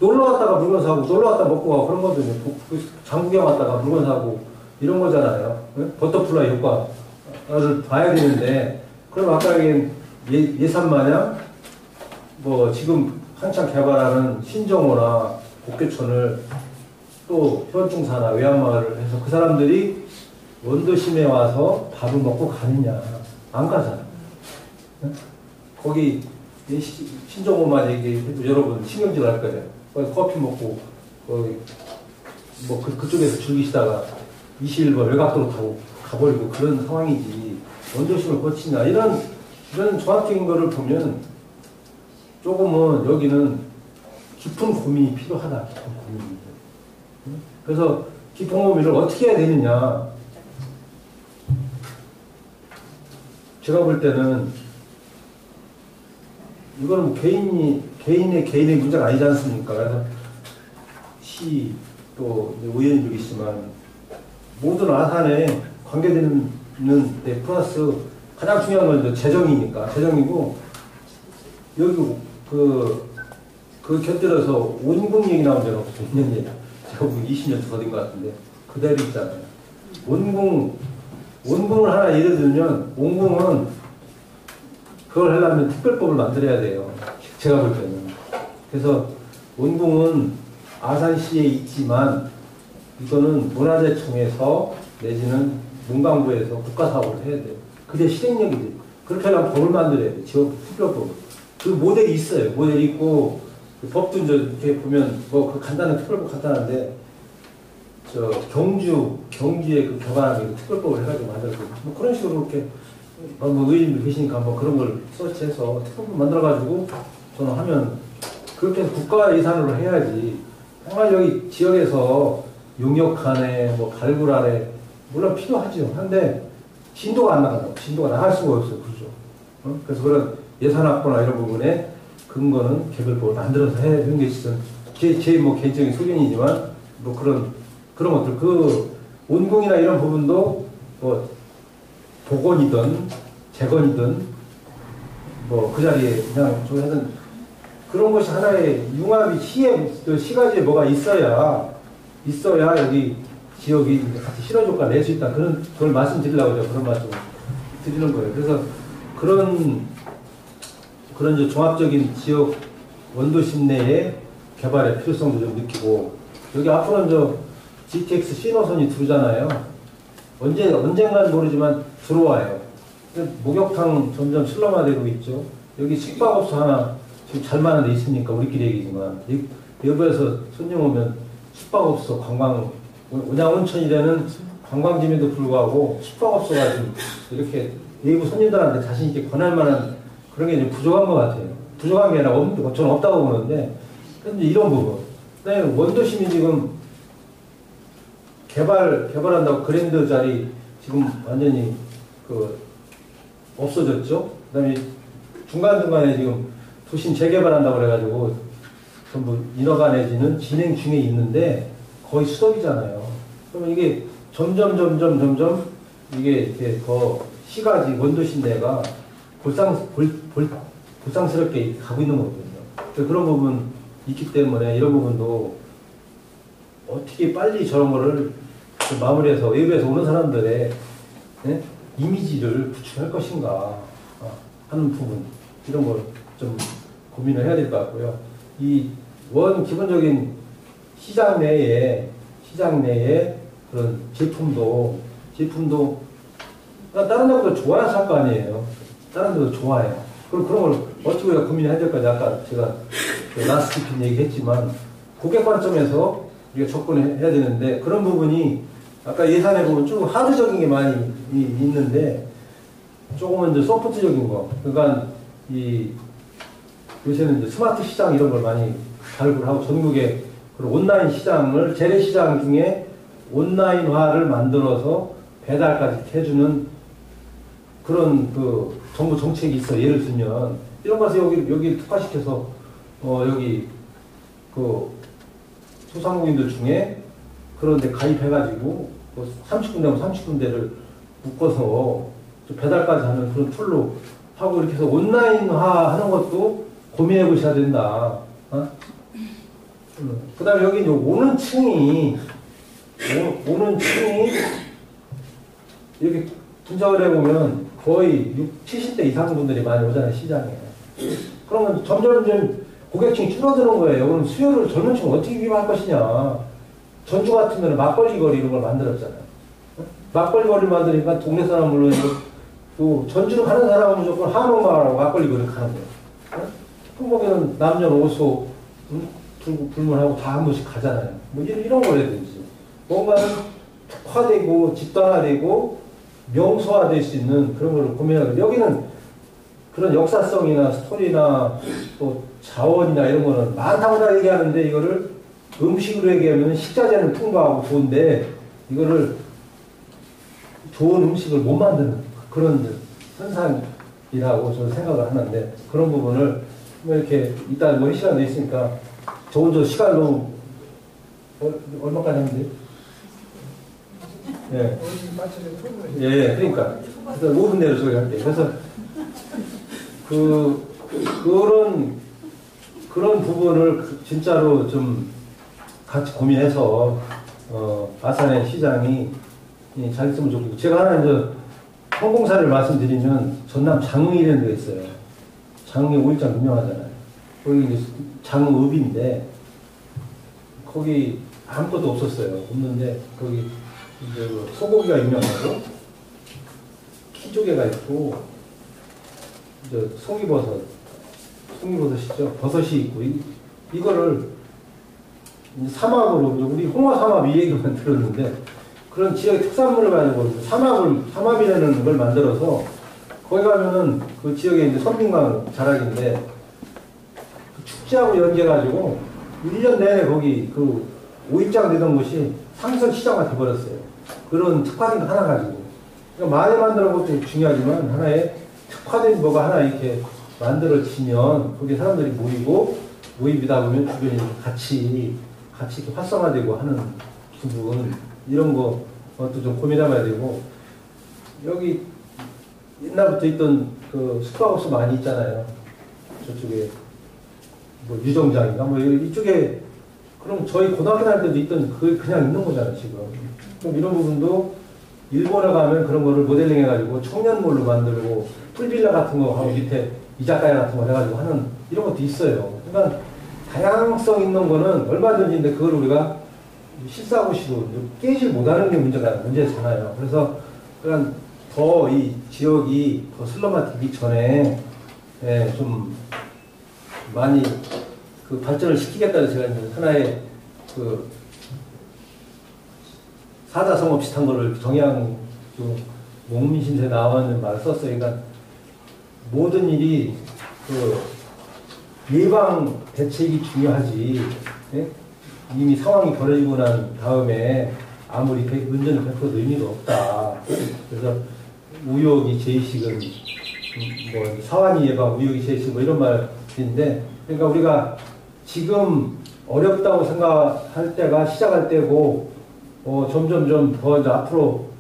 놀러 왔다가 물건 사고, 놀러 왔다가 먹고 가고 그런 거거든요. 장구경 왔다가 물건 사고 이런 거잖아요. 버터플라이 효과를 봐야 되는데, 그럼 아까 얘기한 예산 마냥 뭐 지금 한창 개발하는 신정호나 복개촌을 또 현충사나 외환마을을 해서 그 사람들이 원도심에 와서 밥을 먹고 가느냐? 안 가잖아. 거기 신정호만 얘기해도 여러분 신경질 날 거예요. 거기 커피 먹고 거기 뭐 그쪽에서 즐기시다가 21번 외곽도로 타고 가버리고 그런 상황이지 원도심을 거치냐 이런 종합적인 거를 보면 조금은 여기는 깊은 고민이 필요하다. 깊은 고민이. 그래서 깊은 고민을 어떻게 해야 되느냐. 제가 볼 때는 이거는 뭐 개인의 문제가 아니지 않습니까? 그래서 시 또 의원님도 있지만 모든 아산에 관계되는 데 플러스 가장 중요한 건 재정이니까 재정이고 여기 그 곁들여서 원궁 얘기 나온 적은 없어요. 있는 얘기. 제가 20년 더 된 것 같은데 그대로 있잖아요. 원궁을 하나 예를 들면 원궁은 그걸 하려면 특별법을 만들어야 돼요. 제가 볼 때는. 그래서 원궁은 아산시에 있지만 이거는 문화재청에서 내지는 문광부에서 국가사업을 해야 돼요. 그게 실행력이지. 그렇게 하려면 법을 만들어야 돼요. 지역 특별법. 그 모델이 있어요. 모델이 있고 법도 이제 이렇게 보면 뭐 그 간단한 특별법 간단한데 저 경주에 그 개발하는 특별법을 해가지고 만들고 뭐 그런 식으로 이렇게 뭐 의원님도 계시니까 뭐 그런 걸 서치해서 특별법 만들어가지고 저는 하면 그렇게 해서 국가 예산으로 해야지. 정말 여기 지역에서 용역하네, 뭐 발굴하네, 물론 필요하죠. 한데 진도가 안 나간다고. 진도가 나갈 수가 없어요. 그죠? 그래서 그런 예산 확보나 이런 부분에 근거는 개별법을 만들어서 해야 되는 게 있어요. 제 뭐 개인적인 소견이지만 뭐 그런 것들 그 원궁이나 이런 부분도 뭐 복원이든 재건이든 뭐 그 자리에 그냥 좀 하든 그런 것이 하나의 융합이 시가지에 뭐가 있어야 여기 지역이 같이 실효효과 낼 수 있다. 그걸 말씀드리려고 제가 그런 말씀 드리는 거예요. 그래서 그런 이제 종합적인 지역 원도심 내의 개발의 필요성도 좀 느끼고 여기 앞으로는 저 GTX 신호선이 들어오잖아요. 언젠간 모르지만 들어와요. 목욕탕 점점 슬럼화되고 있죠. 여기 숙박업소 하나 지금 잘 만한 데 있으니까 우리끼리 얘기지만 여기에서 손님 오면 숙박업소 온양온천이라는 관광지임에도 불구하고 숙박업소가 좀 이렇게 외부 손님들한테 자신 있게 권할 만한 그런 게 좀 부족한 것 같아요. 부족한 게 아니라 저는 없다고 보는데 근데 이런 부분 그다음에 원도심이 지금 개발한다고 그랜드 자리 지금 완전히 없어졌죠. 그다음에 중간중간에 지금 도심 재개발한다고 그래가지고 전부 인허가 내지는 진행 중에 있는데 거의 수덕이잖아요. 그러면 이게 점점 이게 이렇게 더 시가지 원도심 내가 볼상스럽게 가고 있는 거거든요. 그런 부분 있기 때문에 이런 부분도 어떻게 빨리 저런 거를 마무리해서 외부에서 오는 사람들의 이미지를 구축할 것인가 하는 부분 이런 걸 좀 고민을 해야 될 것 같고요. 이 기본적인 시장 내에 그런 제품도 다른 데보다 좋아야 살 거 아니에요. 다른 데도 좋아요. 그럼 그런 걸 어떻게 우리가 고민해야 될까지 아까 제가 라스트 얘기했지만 고객 관점에서 우리가 접근해야 되는데 그런 부분이 아까 예산에 보면 쭉 하드적인 게 많이 있는데 조금은 이제 소프트적인 거. 그러니까 요새는 이제 스마트 시장 이런 걸 많이 발굴하고 전국에 그런 온라인 시장을 재래시장 중에 온라인화를 만들어서 배달까지 해주는 그런 정부 정책이 있어. 예를 들면 이런 것을 여기 특화시켜서 여기 소상공인들 중에 그런 데 가입해가지고 30군데면 30군데를 묶어서 배달까지 하는 그런 툴로 하고 이렇게 해서 온라인화 하는 것도 고민해 보셔야 된다. 그 다음에 여기 이제 오는 층이 이렇게 분석을 해보면 거의 70대 이상 분들이 많이 오잖아요, 시장에. 그러면 점점 고객층이 줄어드는 거예요. 그럼 수요를 젊은 층은 어떻게 비교할 것이냐. 전주 같으면 막걸리 거리 이런 걸 만들었잖아요. 막걸리 거리 만드니까 동네 사람 물론이고 또 전주로 가는 사람은 무조건 한옥마을하고 막걸리 거리 가는 거예요. 그럼 거기는 남녀노소 불문하고 다 한 번씩 가잖아요. 뭐 이런 거라든지 뭔가는 특화되고 집단화되고 명소화될 수 있는 그런 걸 고민하고, 여기는 그런 역사성이나 스토리나 또 자원이나 이런 거는 많다고 다 얘기하는데, 이거를 음식으로 얘기하면 식자재는 풍부하고 좋은데 이거를 좋은 음식을 못 만드는 그런 현상이라고 저는 생각을 하는데, 그런 부분을 뭐 이렇게 이따 뭐 시간 내 있으니까 저 혼자 시간으로 얼마까지 하면 돼요? 예. 예, 그러니까. 그래서 5분 내로 저기 할게요. 그래서 그런 부분을 진짜로 좀 같이 고민해서 아산의 시장이 잘 있으면 좋겠고, 제가 하나 이제 성공사를 말씀드리면 전남 장흥이라는 데가 있어요. 장흥이 오일장 유명하잖아요. 거기 이제 장흥읍인데 거기 아무것도 없었어요. 없는데 거기 이제 소고기가 유명하고 키조개가 있고 이제 송이버섯이죠. 버섯이 있고 이거를 이제 삼합으로, 우리 홍어 삼합 이 얘기만 들었는데, 그런 지역의 특산물을 가지고 삼합이라는 걸 만들어서 거기 가면은 그 지역에 이제 선민강 자락인데 그 축제하고 연계해가지고 1년 내내 거기 그 오입장 되던 곳이 상선 시장가 돼버렸어요. 그런 특화된 거 하나 가지고. 그러니까 많이 만드는 것도 중요하지만 하나의 특화된 뭐가 하나 이렇게 만들어지면 거기에 사람들이 모이다 보면 주변이 같이 이렇게 활성화되고 하는 부분, 이런 것도 좀 고민해봐야 되고, 여기 옛날부터 있던 그 숙박업소 많이 있잖아요. 저쪽에 뭐 유정장인가 뭐 이쪽에, 그럼 저희 고등학교 다닐 때도 있던 그냥 있는 거잖아요 지금. 그럼 이런 부분도 일본에 가면 그런 거를 모델링 해가지고 청년몰로 만들고 풀빌라 같은 거 하고 밑에 이자카야 같은 거 해가지고 하는 이런 것도 있어요. 그러니까 다양성 있는 거는 얼마든지, 근데 그걸 우리가 실사고시로 깨질 못하는 게 문제잖아요. 그래서 그냥 더 이 지역이 더 슬럼화되기 전에 좀 많이 그 발전을 시키겠다는 제가 이제 하나의 그 사자성어 비슷한 거를 정양 농민신세 나오는 말을 썼어요. 그러니까 모든 일이 그 예방 대책이 중요하지, 예? 이미 상황이 벌어지고 난 다음에 아무리 운전을 100% 의미가 없다. 그래서 우욕이 제의식은 뭐 사환이 예방, 우욕이 제의식 뭐 이런 말인데, 그러니까 우리가 지금 어렵다고 생각할 때가 시작할 때고, 점점점 더 이제 앞으로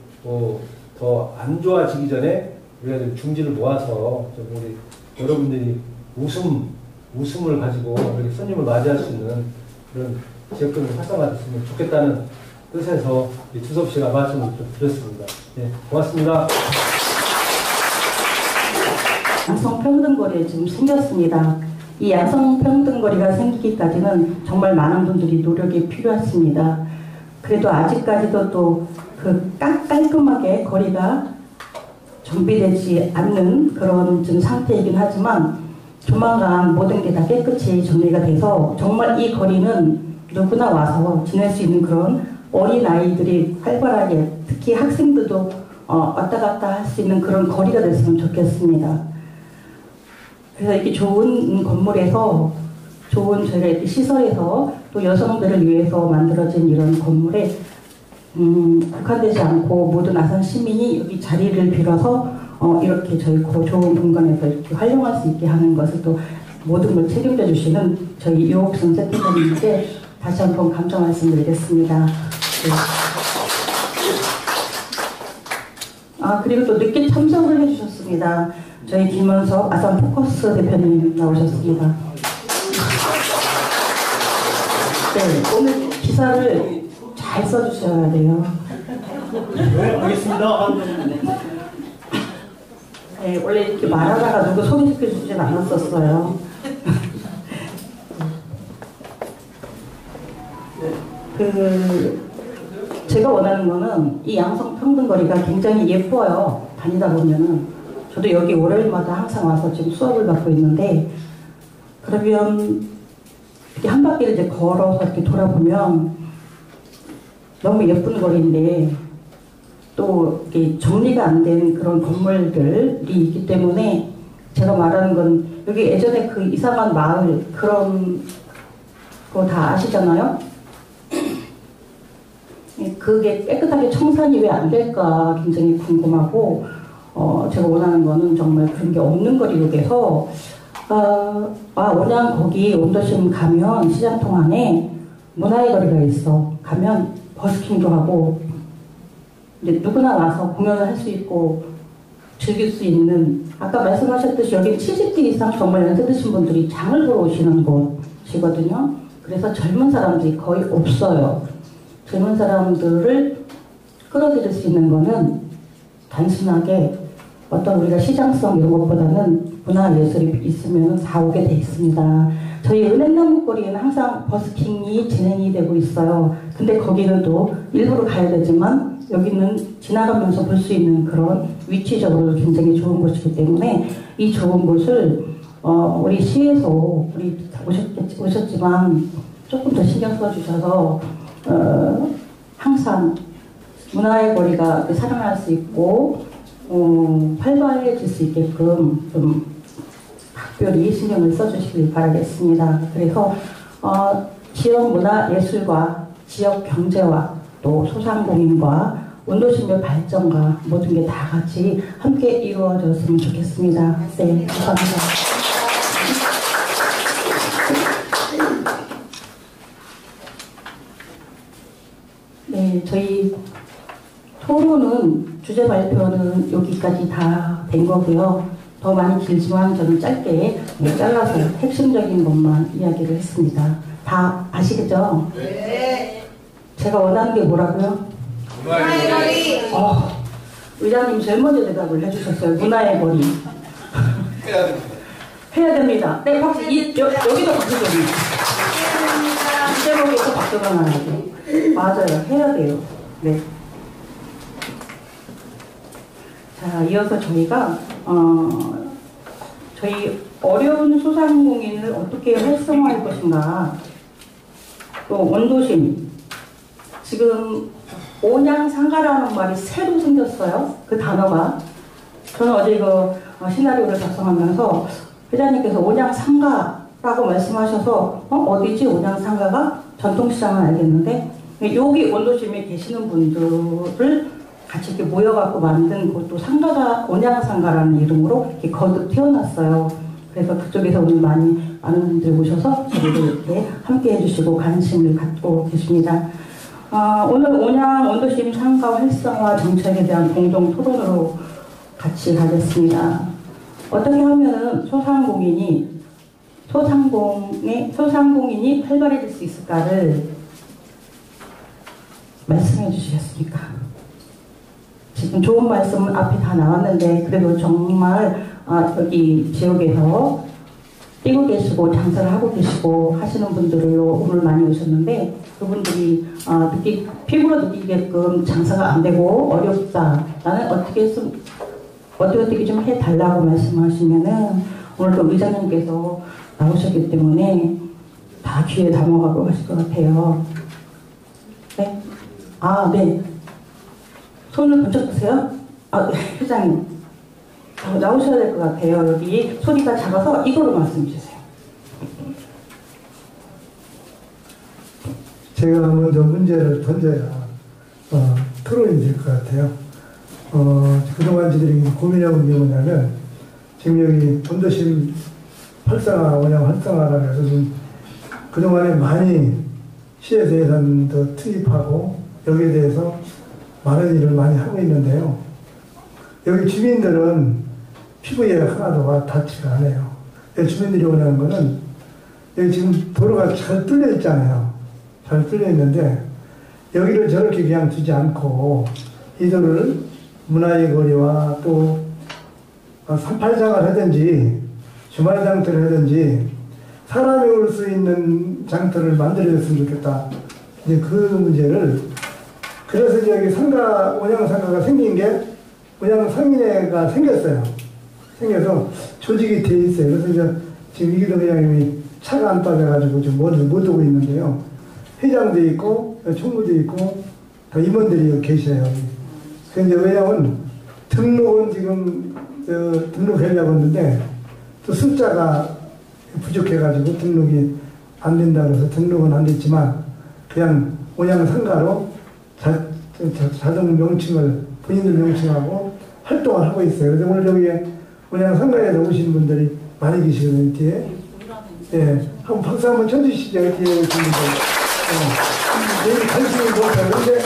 더 안 좋아지기 전에 우리가 좀 중지를 모아서 좀 우리 여러분들이 웃음을 가지고 이렇게 손님을 맞이할 수 있는 그런 지역적인 활성화가 됐으면 좋겠다는 뜻에서 주섭 씨가 말씀을 좀 드렸습니다. 네, 고맙습니다. 양성평등거리에 지금 생겼습니다. 이 양성평등거리가 생기기까지는 정말 많은 분들이 노력이 필요했습니다. 그래도 아직까지도 또 그 깔끔하게 거리가 정비되지 않는 그런 지금 상태이긴 하지만, 조만간 모든 게 다 깨끗이 정리가 돼서 정말 이 거리는 누구나 와서 지낼 수 있는 그런 어린아이들이 활발하게, 특히 학생들도 왔다 갔다 할 수 있는 그런 거리가 됐으면 좋겠습니다. 그래서 이렇게 좋은 건물에서, 좋은 저희가 이렇게 시설에서 또 여성들을 위해서 만들어진 이런 건물에 국한되지 않고 모든 아산 시민이 여기 자리를 빌어서 이렇게 저희 좋은 공간에서 이렇게 활용할 수 있게 하는 것을 또 모든 걸 책임져 주시는 저희 유옥순 세팅장님께 다시 한번 감사 말씀드리겠습니다. 네. 그리고 또 늦게 참석을 해주셨습니다. 저희 김원석 아산 포커스 대표님 나오셨습니다. 네, 오늘 기사를 잘 써주셔야 돼요. 네, 알겠습니다. 네, 원래 이렇게 말하다가 누구 소개시켜주진 않았었어요. 제가 원하는 거는 이 양성평등거리가 굉장히 예뻐요. 다니다 보면은. 저도 여기 월요일마다 항상 와서 지금 수업을 받고 있는데, 그러면 이렇게 한 바퀴를 이제 걸어서 이렇게 돌아보면 너무 예쁜 거리인데 또 이게 정리가 안 된 그런 건물들이 있기 때문에 제가 말하는 건 여기 예전에 그 이상한 마을 그런 거 다 아시잖아요? 그게 깨끗하게 청산이 왜 안 될까 굉장히 궁금하고 제가 원하는 거는 정말 그런 게 없는 거리로 돼서 온양 거기 원도심 가면 시장통 안에 문화의 거리가 있어. 가면 버스킹도 하고 이제 누구나 와서 공연을 할 수 있고 즐길 수 있는 아까 말씀하셨듯이 여기 70대 이상 정말 연세 드신 분들이 장을 보러 오시는 곳이거든요. 그래서 젊은 사람들이 거의 없어요. 젊은 사람들을 끌어들일 수 있는 거는 단순하게 어떤 우리가 시장성 이런 것보다는 문화예술이 있으면 다 오게 돼 있습니다. 저희 은행나무 거리에는 항상 버스킹이 진행이 되고 있어요. 근데 거기는 또 일부러 가야 되지만 여기는 지나가면서 볼 수 있는 그런 위치적으로 굉장히 좋은 곳이기 때문에 이 좋은 곳을 우리 시에서 우리 오셨지만 조금 더 신경 써주셔서 항상 문화의 거리가 살아날 수 있고 활발해질 수 있게끔 좀 특별히 신경을 써주시길 바라겠습니다. 그래서 지역 문화 예술과 지역 경제와 또 소상공인과 원도심의 발전과 모든 게 다 같이 함께 이루어졌으면 좋겠습니다. 네, 감사합니다. 네, 저희 토론은 주제 발표는 여기까지 다 된 거고요. 더 많이 길지만 저는 짧게 잘라서 핵심적인 것만 이야기를 했습니다. 다 아시겠죠? 네. 제가 원하는 게 뭐라고요? 문화의 거리. 의장님 제일 먼저 대답을 해주셨어요. 문화의 거리. 해야 됩니다. 해야 됩니다. 네, 박수. 여기도 박수 좀. 이 제목에서 박수가 나야 돼. 맞아요. 해야 돼요. 네. 자, 이어서 저희가 저희 어려운 소상공인을 어떻게 활성화할 것인가. 또 원도심. 지금 온양상가라는 말이 새로 생겼어요. 그 단어가. 저는 어제 이거 시나리오를 작성하면서 회장님께서 온양상가라고 말씀하셔서 어디지 온양상가가? 전통시장은 알겠는데 여기 원도심에 계시는 분들을 같이 이렇게 모여갖고 만든 곳도 상가가 온양상가라는 이름으로 이렇게 거듭 태어났어요. 그래서 그쪽에서 오늘 많은 분들이 오셔서 저희도 이렇게 함께 해주시고 관심을 갖고 계십니다. 오늘 온양 원도심 상가 활성화 정책에 대한 공동 토론으로 같이 가겠습니다. 어떻게 하면은 소상공인이 활발해질 수 있을까를 말씀해 주시겠습니까? 지금 좋은 말씀은 앞에 다 나왔는데 그래도 정말 여기 지역에서 뛰고 계시고 장사를 하고 계시고 하시는 분들로 오늘 많이 오셨는데 그분들이 피부로 느끼게끔 장사가 안 되고 어렵다. 나는 어떻게 좀 해달라고 말씀하시면은 오늘 또 의장님께서 나오셨기 때문에 다 귀에 담아가고 가실 것 같아요. 네? 네. 손을 번쩍 드세요. 네, 회장님. 나오셔야 될 것 같아요. 여기 소리가 작아서 이거로 말씀해 주세요. 제가 먼저 문제를 던져야 토론이 될 것 같아요. 그동안 저희들이 고민해온 게 뭐냐면 지금 여기 원도심 온양 활성화라 해서 좀 그동안에 많이 시에서 예산도 투입하고 여기에 대해서 많은 일을 많이 하고 있는데요. 여기 주민들은 피부에 하나도 닿지가 않아요. 여기 주민들이 원하는 거는 여기 지금 도로가 잘 뚫려 있잖아요. 잘 뚫려 있는데 여기를 저렇게 그냥 두지 않고 이 도로를 문화의 거리와 또 산팔장을 하든지 주말 장터를 하든지 사람이 올 수 있는 장터를 만들어줬으면 좋겠다. 이제 그 문제를 그래서 여기 온양상가가 생긴 게 온양상인회가 생겼어요. 생겨서 조직이 돼 있어요. 그래서 이제 지금 이기동 회장님이 차가 안 빠져가지고 지금 못 오고 있는데요. 회장도 있고 총무도 있고 다 임원들이 계셔요. 근데 왜냐면 등록은 지금 등록하려고 했는데 또 숫자가 부족해가지고 등록이 안 된다고 해서 등록은 안 됐지만 그냥 온양 상가로 자동 명칭을 본인들 명칭하고 활동을 하고 있어요. 그래서 오늘 여기에 온양 상가에서 오신 분들이 많이 계시거든요. 뒤에. 예, 한번 박수 한번 쳐주시죠. 뒤에 오신 분들. 여기 관심이 높아요. 그런데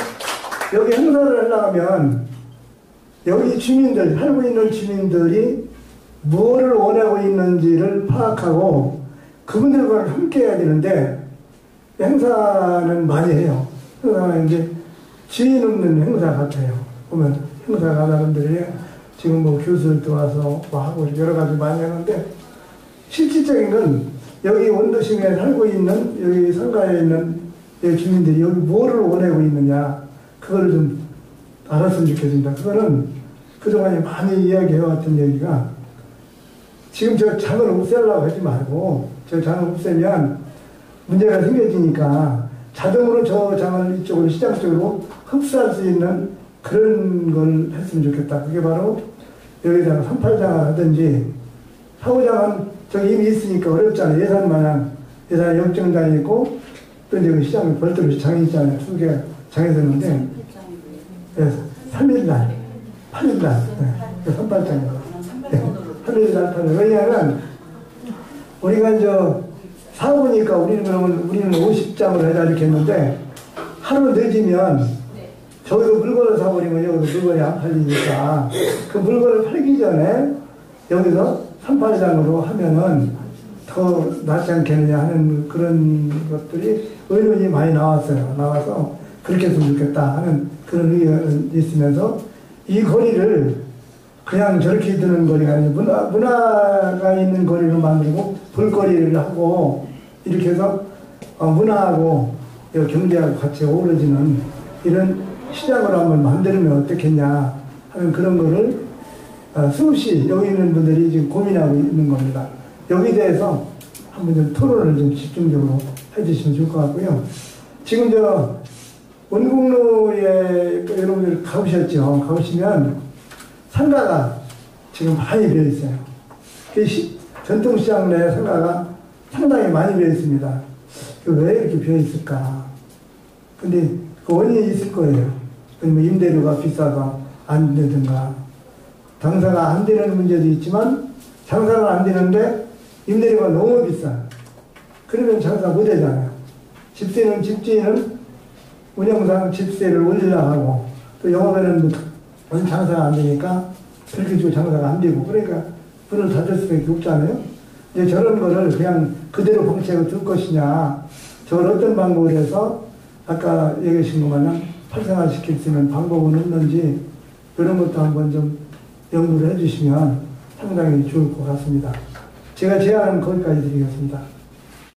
여기 행사를 하려면 여기 주민들, 살고 있는 주민들이 무엇을 원하고 있는지를 파악하고 그분들과 함께 해야 되는데 행사는 많이 해요. 행사는 이제 지인 없는 행사 같아요. 보면 행사 가는 사람들이 지금 뭐 교수들도 와서 뭐 하고 여러 가지 많이 하는데 실질적인 건 여기 원도심에 살고 있는 여기 상가에 있는 여기 주민들이 여기 뭐를 원하고 있느냐 그거를 좀 알았으면 좋겠습니다. 그거는 그동안에 많이 이야기해왔던 얘기가 지금 저 장을 없애려고 하지 말고 저 장을 없애면 문제가 생겨지니까 자동으로 저 장을 이쪽으로 시장 쪽으로 흡수할 수 있는 그런 걸 했으면 좋겠다. 그게 바로 여기다가 38장을 하든지 4호장은 저기 이미 있으니까 어렵잖아요. 예산 마냥 예산 영정장이 있고 또 이제 그 시장에 별도로 장이 있잖아요. 2개 장이 되는데 3일날 8일날 38장이요. 3일날 8일. 왜냐하면 우리가 이제 사보니까 우리는 50장을 해야 이렇게 했는데 하루 늦으면 저기도 물건을 사버리면 여기도 물건이 안 팔리니까 그 물건을 팔기 전에 여기서 38장으로 하면은 더 낫지 않겠느냐 하는 그런 것들이 의논이 많이 나왔어요. 나와서 그렇게 했으면 좋겠다 하는 그런 의견이 있으면서 이 거리를 그냥 저렇게 드는 거리가 아니라 문화가 있는 거리를 만들고 볼거리를 하고 이렇게 해서 문화하고 경제하고 같이 어우러지는 이런 시장으로 한번 만들면 어떻겠냐 하는 그런 거를 수없이 여기 있는 분들이 지금 고민하고 있는 겁니다. 여기에 대해서 한번 좀 토론을 좀 집중적으로 해주시면 좋을 것 같고요. 지금 저 원국로에 여러분들 가보셨죠? 가보시면 상가가 지금 많이 비어 있어요. 전통시장 내 상가가 상당히 많이 비어 있습니다. 왜 이렇게 비어 있을까? 근데 그 원인이 있을 거예요. 아니면 임대료가 비싸서 안 되든가, 장사가 안 되는 문제도 있지만 장사가 안 되는데 임대료가 너무 비싸. 그러면 장사 못 하잖아요. 집주인은 운영상 집세를 올리려고 하고 또 영업에는 장사가 안 되니까 그렇게 주고 장사가 안 되고 그러니까 문을 닫을 수밖에 없잖아요. 이제 저런 거를 그냥 그대로 방치하고 둘 것이냐, 저걸 어떤 방법을 해서 아까 얘기하신 것 마냥 활성화시킬 수 있는 방법은 없는지 이런 것도 한번 좀 연구를 해주시면 상당히 좋을 것 같습니다. 제가 제안은 거기까지 드리겠습니다.